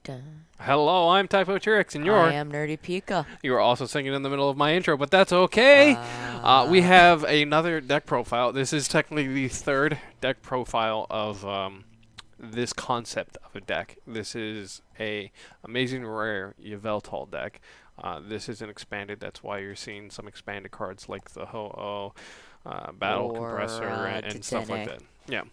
Dun. Hello, I'm TypoHouseGames, and I am Nerdy Pika. you were also singing in the middle of my intro, but that's okay. We have another deck profile. This is technically the third deck profile of this concept of a deck. This is a amazing rare Yveltal deck. This is an expanded. That's why you're seeing some expanded cards like the Ho-Oh, Battle or Compressor, and stuff like Dedenne. that. Yeah.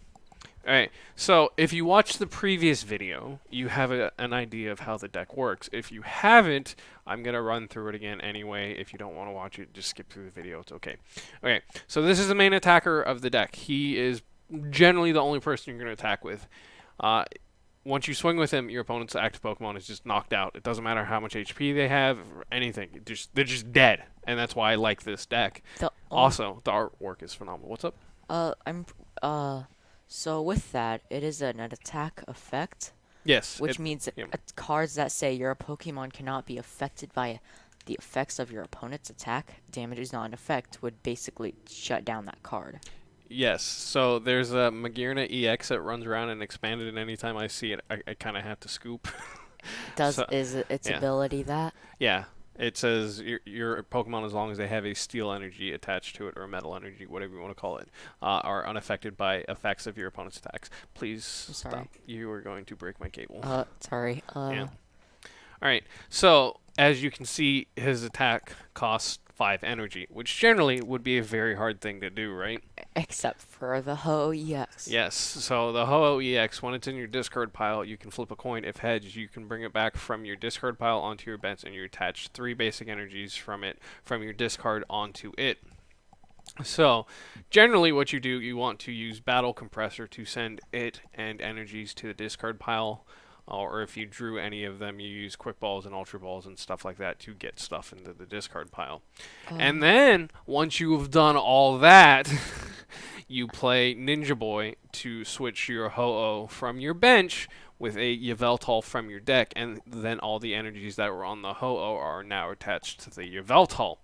Alright, so if you watched the previous video, you have an idea of how the deck works. If you haven't, I'm going to run through it again anyway. If you don't want to watch it, just skip through the video. It's okay. Okay, so this is the main attacker of the deck. He is generally the only person you're going to attack with. Once you swing with him, your opponent's active Pokemon is just knocked out. It doesn't matter how much HP they have or anything. They're just dead, and that's why I like this deck. Also, the artwork is phenomenal. What's up? So with that, it is an attack effect. Yes. Which means cards that say your Pokemon cannot be affected by the effects of your opponent's attack, damage is not an effect, would basically shut down that card. Yes, so there's a Magearna EX that runs around and expanded, and anytime I see it, I kind of have to scoop. Is its ability that? Yeah, it says your Pokemon, as long as they have a steel energy attached to it, or a metal energy, whatever you want to call it, are unaffected by effects of your opponent's attacks. Please stop. You are going to break my cable. Sorry. Yeah. Alright, so as you can see, his attack costs 5 energy, which generally would be a very hard thing to do, right? Except for the Ho-Oh-EX. Yes, so the Ho-Oh-EX, when it's in your discard pile, you can flip a coin. If hedged, you can bring it back from your discard pile onto your bench, and you attach 3 basic energies from your discard onto it. So, generally what you do, you want to use Battle Compressor to send it and energies to the discard pile. Or if you drew any of them, you use Quickballs and Ultra Balls and stuff like that to get stuff into the discard pile. And then, once you've done all that, you play Ninja Boy to switch your Ho-Oh from your bench with a Yveltal from your deck, and then all the energies that were on the Ho-Oh are now attached to the Yveltal.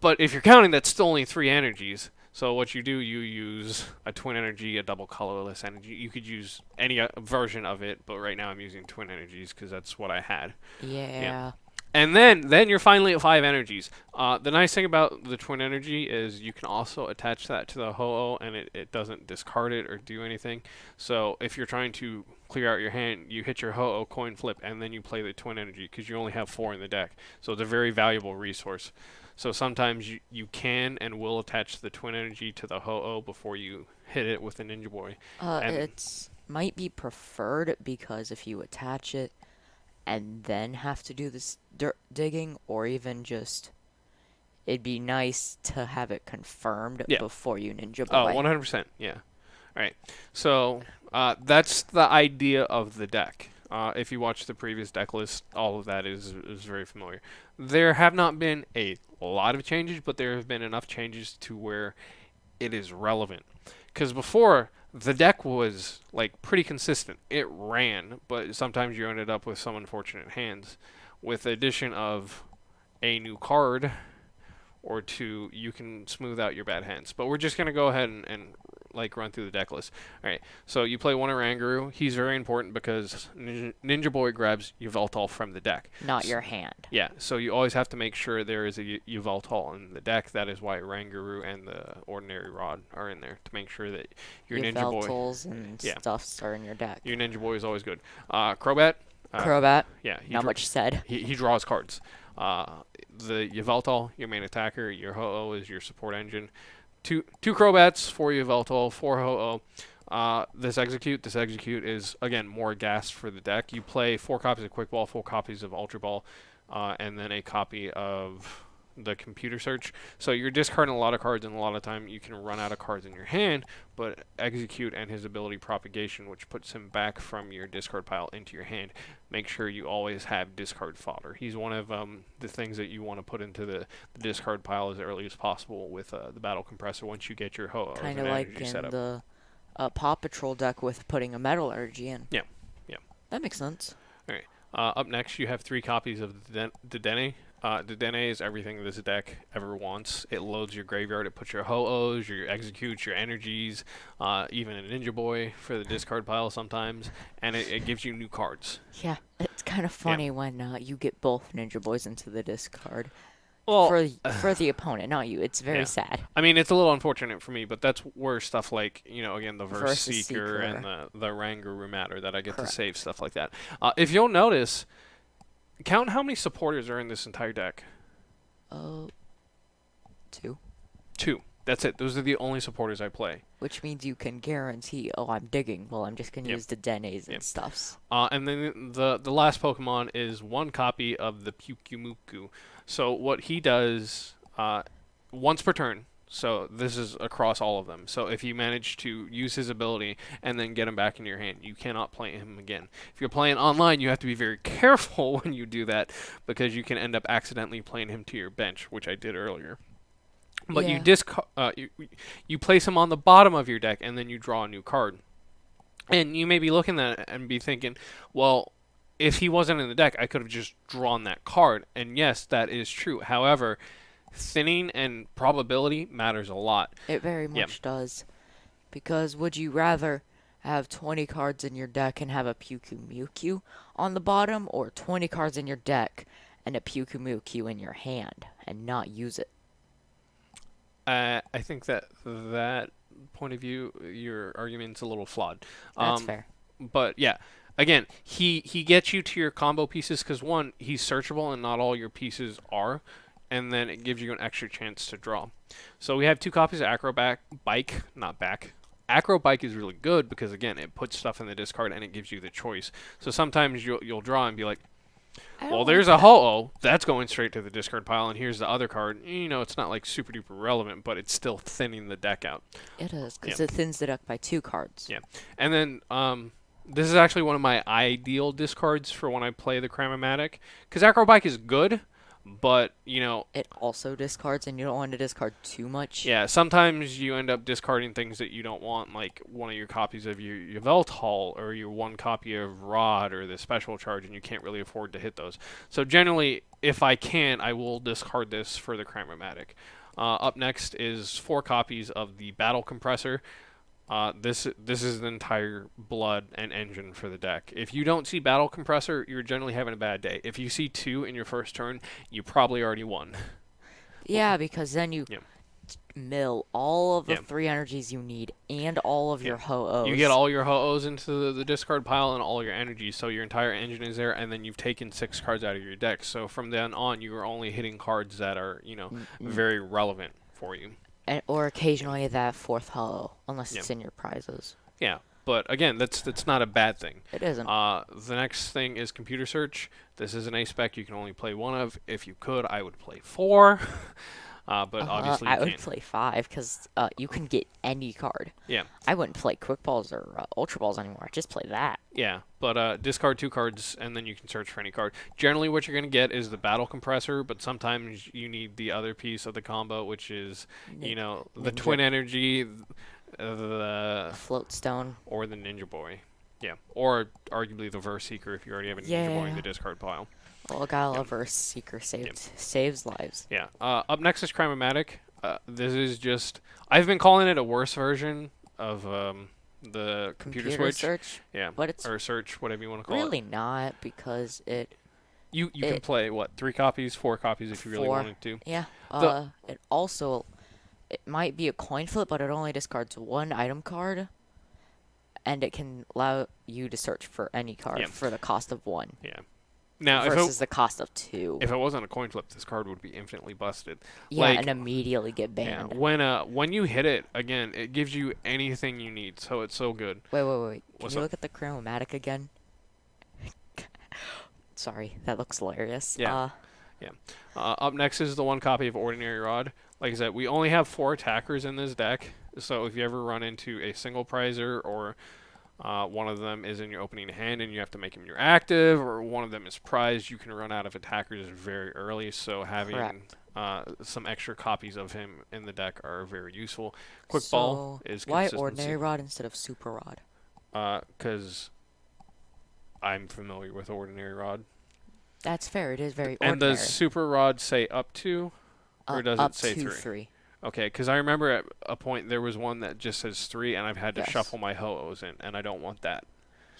But if you're counting, that's still only 3 energies. So what you do, you use a Twin Energy, a double Colorless energy. You could use any version of it, but right now I'm using Twin Energies because that's what I had. Yeah. And then you're finally at 5 energies. The nice thing about the Twin Energy is you can also attach that to the Ho-Oh, and it doesn't discard it or do anything. So if you're trying to clear out your hand, you hit your Ho-Oh coin flip, and then you play the Twin Energy because you only have 4 in the deck. So it's a very valuable resource. So sometimes you can and will attach the Twin Energy to the Ho-Oh before you hit it with the Ninja Boy. It might be preferred because if you attach it and then have to do this dirt digging, or even just, it'd be nice to have it confirmed before you Ninja Boy. Oh, 100%, yeah. Alright, so that's the idea of the deck. If you watch the previous deck list, all of that is very familiar. There have not been a lot of changes, but there have been enough changes to where it is relevant. Because before, the deck was like pretty consistent. It ran, but sometimes you ended up with some unfortunate hands. With the addition of a new card or 2, you can smooth out your bad hands. But we're just going to go ahead and like run through the deck list. Alright, so you play one Oranguru. He's very important because Ninja Boy grabs Yveltal from the deck. Not your hand. Yeah, so you always have to make sure there is a Yveltal in the deck. That is why Oranguru and the Ordinary Rod are in there, to make sure that your Ninja Boy... Yveltals and stuffs are in your deck. Your Ninja Boy is always good. Crobat. Crobat. Yeah. Not much said. He draws cards. The Yveltal, your main attacker. Your Ho-Oh is your support engine. Two Crobats, 4 Yveltal, 4 Ho-Oh. This Exeggcute is, again, more gas for the deck. You play 4 copies of Quickball, 4 copies of Ultra Ball, and then a copy of the Computer Search. So you're discarding a lot of cards, and a lot of time you can run out of cards in your hand, but Exeggcute and his ability Propagation, which puts him back from your discard pile into your hand, make sure you always have discard fodder. He's one of the things that you want to put into the discard pile as early as possible with the Battle Compressor once you get your Ho-Oh kind of like in the Paw Patrol deck with putting a metal energy in. Yeah. That makes sense. All right. Up next, you have 3 copies of the Dedenne Dedenne is everything this deck ever wants. It loads your graveyard. It puts your Ho-Ohs, your Exeggcutes, your Energies, even a Ninja Boy for the discard pile sometimes, and it gives you new cards. Yeah, it's kind of Yeah. funny when you get both Ninja Boys into the discard Well, for the opponent, not you. It's very yeah. sad. I mean, it's a little unfortunate for me, but that's where stuff like, again, the Verse Versus Seeker and Seeker. the Oranguru matter, that I get to Correct. save stuff like that. If you'll notice, count how many supporters are in this entire deck. Oh, two. 2. That's it. Those are the only supporters I play. Which means you can guarantee, oh, I'm digging. Well, I'm just gonna Yep. use the Dennes and Yep. stuffs. And then the last Pokemon is one copy of the Pyukumuku. So what he does, once per turn. So this is across all of them. So if you manage to use his ability and then get him back in your hand, you cannot play him again. If you're playing online, you have to be very careful when you do that, because you can end up accidentally playing him to your bench, which I did earlier. But Yeah. you place him on the bottom of your deck, and then you draw a new card. And you may be looking at it and be thinking, well, if he wasn't in the deck, I could have just drawn that card. And yes, that is true. However, thinning and probability matters a lot. It very Yep. much does. Because would you rather have 20 cards in your deck and have a Pyukumuku on the bottom, or 20 cards in your deck and a Pyukumuku in your hand and not use it? I think that point of view, your argument's a little flawed. That's fair. But yeah, again, he gets you to your combo pieces because, one, he's searchable and not all your pieces are, and then it gives you an extra chance to draw. So we have 2 copies of Bike, not back. Bike is really good because, again, it puts stuff in the discard and it gives you the choice. So sometimes you'll draw and be like, well, there's a Ho-Oh. That's going straight to the discard pile, and here's the other card. It's not like super duper relevant, but it's still thinning the deck out. It is, because Yeah. it thins the deck by 2 cards. Yeah. And then this is actually one of my ideal discards for when I play the Cram-o-matic, because Bike is good, but It also discards, and you don't want to discard too much. yeah, sometimes you end up discarding things that you don't want, like one of your copies of your Yveltal or your one copy of Rod or the Special Charge, and you can't really afford to hit those. So generally, if I can, I will discard this for the Cram-o-matic. Up next is 4 copies of the Battle Compressor. This is the entire blood and engine for the deck. If you don't see Battle Compressor, you're generally having a bad day. If you see 2 in your first turn, you probably already won. Yeah, because then you Yep. mill all of the Yep. 3 energies you need and all of your Ho-Ohs. You get all your Ho-Ohs into the discard pile and all your energies, so your entire engine is there, and then you've taken 6 cards out of your deck. So from then on, you are only hitting cards that are, very relevant for you. Or occasionally that 4th Ho-Oh, unless Yeah. it's in your prizes. Yeah, but again, that's not a bad thing. It isn't. The next thing is Computer Search. This is an A spec you can only play 1 of. If you could, I would play 4. But obviously you I would can't. play 5, because you can get any card. Yeah. I wouldn't play Quickballs or Ultra Balls anymore. I'd just play that. Yeah, but discard 2 cards, and then you can search for any card. Generally, what you're going to get is the Battle Compressor, but sometimes you need the other piece of the combo, which is, the Ninja. Twin Energy, the Float Stone. or the Ninja Boy. Yeah, or arguably the Verse Seeker if you already have a Ninja Boy in the discard pile. Well, gotta love our Seeker saves lives. Yeah. Up next is Cram-o-matic. This is just... I've been calling it a worse version of the Computer Switch. Search. Yeah. But it's or Search, whatever you want to call it. really not, because You can play, 3 copies, 4 copies if you really 4. wanted to. Yeah. The- It might be a coin flip, but it only discards 1 item card, and it can allow you to search for any card for the cost of 1. Yeah. Now, versus the cost of 2. if it wasn't a coin flip, this card would be infinitely busted. Yeah, and immediately get banned. Yeah, when you hit it, again, it gives you anything you need, so it's so good. Wait. Can What's you up? look at the Cram-o-matic again? Sorry, that looks hilarious. Yeah. Up next is the 1 copy of Ordinary Rod. Like I said, we only have 4 attackers in this deck, so if you ever run into a single prizer or one of them is in your opening hand and you have to make him your active, or one of them is prized, you can run out of attackers very early, so having some extra copies of him in the deck are very useful. Quickball is why consistency. Ordinary Rod instead of Super Rod? Because I'm familiar with Ordinary Rod. That's fair. It is very And does ordinary. Super Rod say up to, or does it Up say to 3? 3. Okay, because I remember at a point there was one that just says 3, and I've had to Yes. shuffle my Ho-Ohs in, and I don't want that.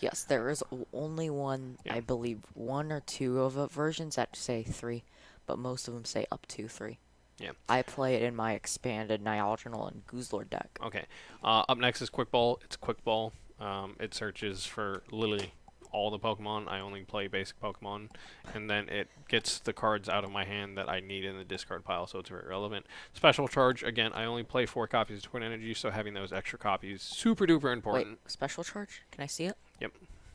Yes, there is only one, Yeah. I believe, 1 or 2 of the versions that say 3, but most of them say up to 3. Yeah. I play it in my expanded Niaginal and Guzlord deck. Okay. Up next is Quickball. It's Quickball. It searches for literally all the Pokemon. I only play basic Pokemon, and then it gets the cards out of my hand that I need in the discard pile, so it's very relevant. Special Charge, again, I only play 4 copies of Twin Energy, so having those extra copies, super duper important. Wait, Special Charge? Can I see it? Yep.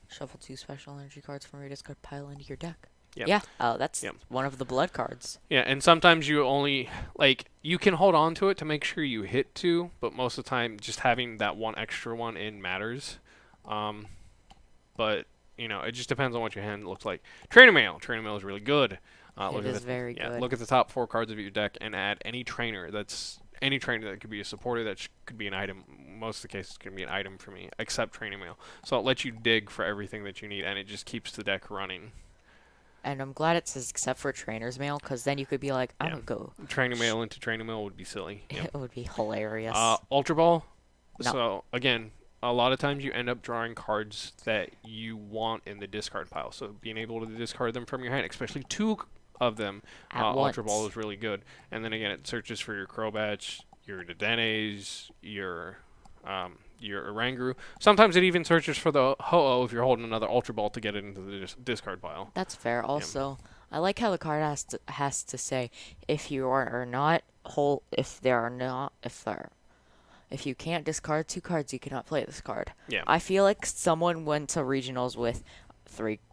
Shuffle 2 Special Energy cards from your discard pile into your deck. Yep. Yeah, that's Yep. one of the blood cards. Yeah, and sometimes you only, like, you can hold on to it to make sure you hit 2, but most of the time just having that one extra one in matters. But, you know, it just depends on what your hand looks like. Trainer Mail. Trainer Mail is really good. It is very good. Look at the top 4 cards of your deck and add any trainer that could be a supporter, that could be an item. Most of the cases can be an item for me, except Trainer Mail. So it lets you dig for everything that you need, and it just keeps the deck running. And I'm glad it says except for Trainer's Mail, because then you could be like, I'm going to go. Trainer Mail into Trainer Mail would be silly. Yeah. It would be hilarious. Ultra Ball. No. So, again, a lot of times you end up drawing cards that you want in the discard pile. So being able to discard them from your hand, especially 2 of them, At Ultra once. Ball is really good. And then again, it searches for your Crobats, your Dedennes, your Oranguru. Sometimes it even searches for the Ho-Oh if you're holding another Ultra Ball to get it into the discard pile. That's fair. Also, I like how the card has to say if you are not if you can't discard 2 cards, you cannot play this card. Yeah. I feel like someone went to regionals with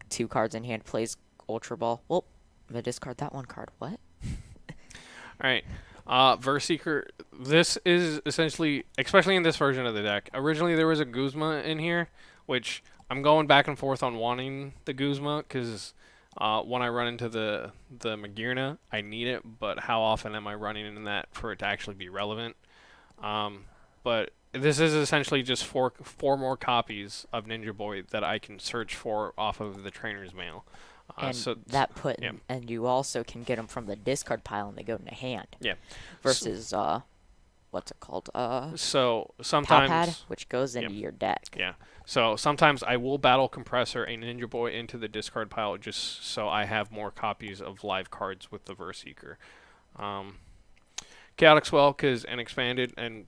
2 cards in hand, plays Ultra Ball. Well, I'm gonna discard that 1 card. What? All right. Seeker. This is essentially, especially in this version of the deck. Originally, there was a Guzma in here, which I'm going back and forth on wanting the Guzma because when I run into the Magearna, I need it. But how often am I running in that for it to actually be relevant? But this is essentially just four more copies of Ninja Boy that I can search for off of the Trainer's Mail. And you also can get them from the discard pile and they go into hand. Yeah. Versus what's it called? So sometimes Palpad, which goes into your deck. Yeah. So sometimes I will battle Compressor a Ninja Boy into the discard pile just so I have more copies of live cards with the Seeker. Chaotic Swell, because an expanded, and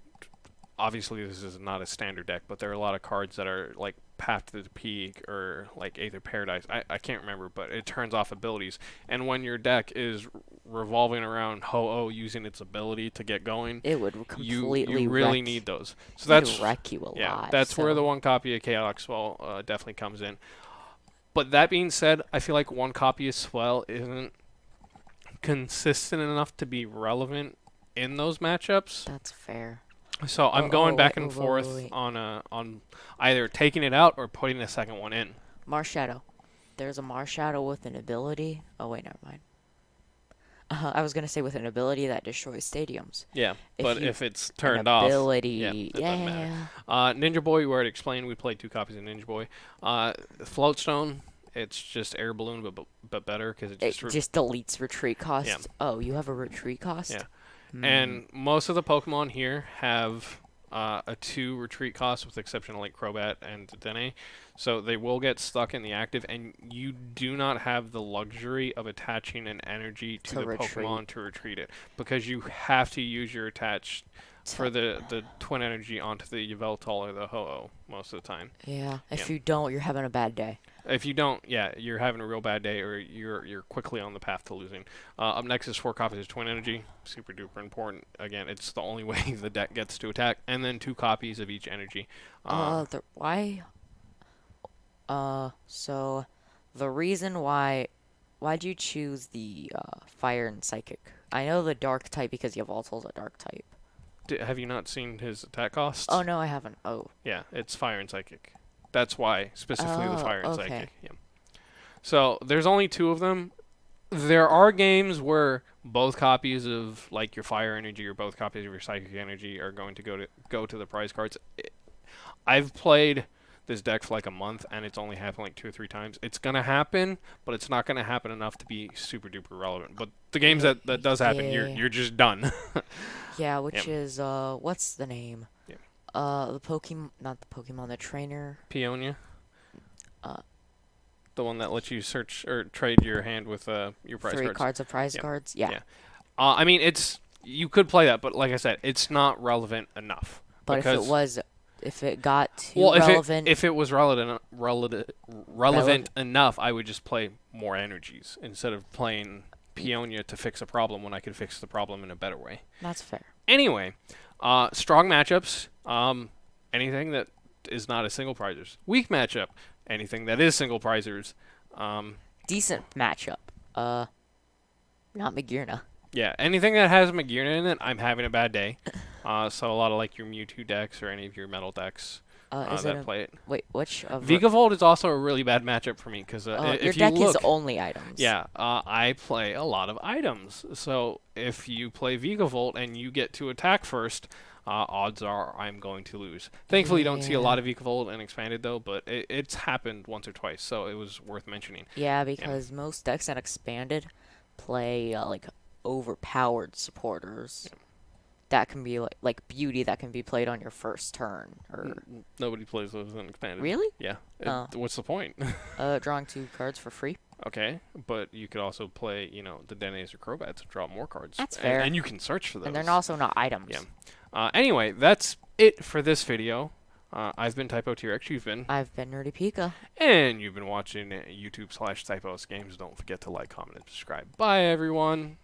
obviously this is not a standard deck, but there are a lot of cards that are like Path to the Peak or like Aether Paradise. I can't remember, but it turns off abilities. And when your deck is revolving around Ho-Oh using its ability to get going, it would completely you really need those. So that's wreck you a lot. That's where the 1 copy of Chaotic Swell definitely comes in. But that being said, I feel like 1 copy of Swell isn't consistent enough to be relevant in those matchups. That's fair. So I'm going back and forth on either taking it out or putting a second one in. Marshadow. There's a Marshadow with an ability. Oh wait, never mind. I was gonna say with an ability that destroys stadiums. Yeah, if it's turned off, it doesn't matter. Ninja Boy, we already explained. We played 2 copies of Ninja Boy. Float Stone. It's just air balloon, but better because it just deletes retreat cost. Yeah. Oh, you have a retreat cost. Yeah. And most of the Pokemon here have a 2 retreat cost, with the exception of like Crobat and Dedenne. So they will get stuck in the active, and you do not have the luxury of attaching an energy to the Pokemon to retreat it, because you have to use your attach for the Twin Energy onto the Yveltal or the Ho-Oh most of the time. Yeah. If you don't, you're having a bad day. If you don't, you're having a real bad day, or you're quickly on the path to losing. Up next is 4 copies of Twin Energy, super duper important. Again, it's the only way the deck gets to attack, and then 2 copies of each energy. Why? So the reason why'd you choose the fire and psychic? I know the dark type because Yveltal's a dark type. Have you not seen his attack cost? Oh no, I haven't. Oh. Yeah, it's fire and psychic. That's why, specifically the fire and okay. psychic. Yeah. So there's only 2 of them. There are games where both copies of like your fire energy or both copies of your psychic energy are going to go to the prize cards. I've played this deck for like a month and it's only happened like 2 or 3 times. It's gonna happen, but it's not gonna happen enough to be super duper relevant. But the games that does happen, you're just done. Yeah, which Yeah. is what's the name? Yeah. The Pokemon, not the Pokemon, the trainer. Peonia, Uh, the one that lets you search or trade your hand with your prize 3 cards. cards of prize Yeah. cards. Yeah. Yeah. I mean, you could play that, but like I said, it's not relevant enough. But Because if it got too well, relevant, if it was relevant enough, I would just play more energies instead of playing Peonia to fix a problem when I could fix the problem in a better way. that's fair. Anyway, strong matchups. Anything that is not a single prizers. Weak matchup. Anything that is single prizers. Decent matchup. Not Magirna. Yeah, anything that has Magirna in it, I'm having a bad day. So a lot of like your Mewtwo decks or any of your metal decks Is that it play it. wait, which of Vigavolt is also a really bad matchup for me because your if you deck look, is only items. yeah, I play a lot of items. So if you play Vigavolt and you get to attack first, odds are I'm going to lose. Thankfully, you don't see a lot of Vigavolt in Expanded though, but it's happened once or twice, so it was worth mentioning. Yeah, because most decks that expanded play like overpowered supporters. Yeah. That can be like beauty that can be played on your first turn or Nobody plays those in Expanded. really? Yeah. Oh. What's the point? Drawing 2 cards for free. Okay, but you could also play, the Dennes or Crobats and draw more cards. That's fair. And you can search for those. And they're also not items. Yeah. Anyway, that's it for this video. I've been TypoTRX, you've been. I've been Nerdy Pika. And you've been watching YouTube/TypoHouseGames. Don't forget to like, comment, and subscribe. Bye, everyone.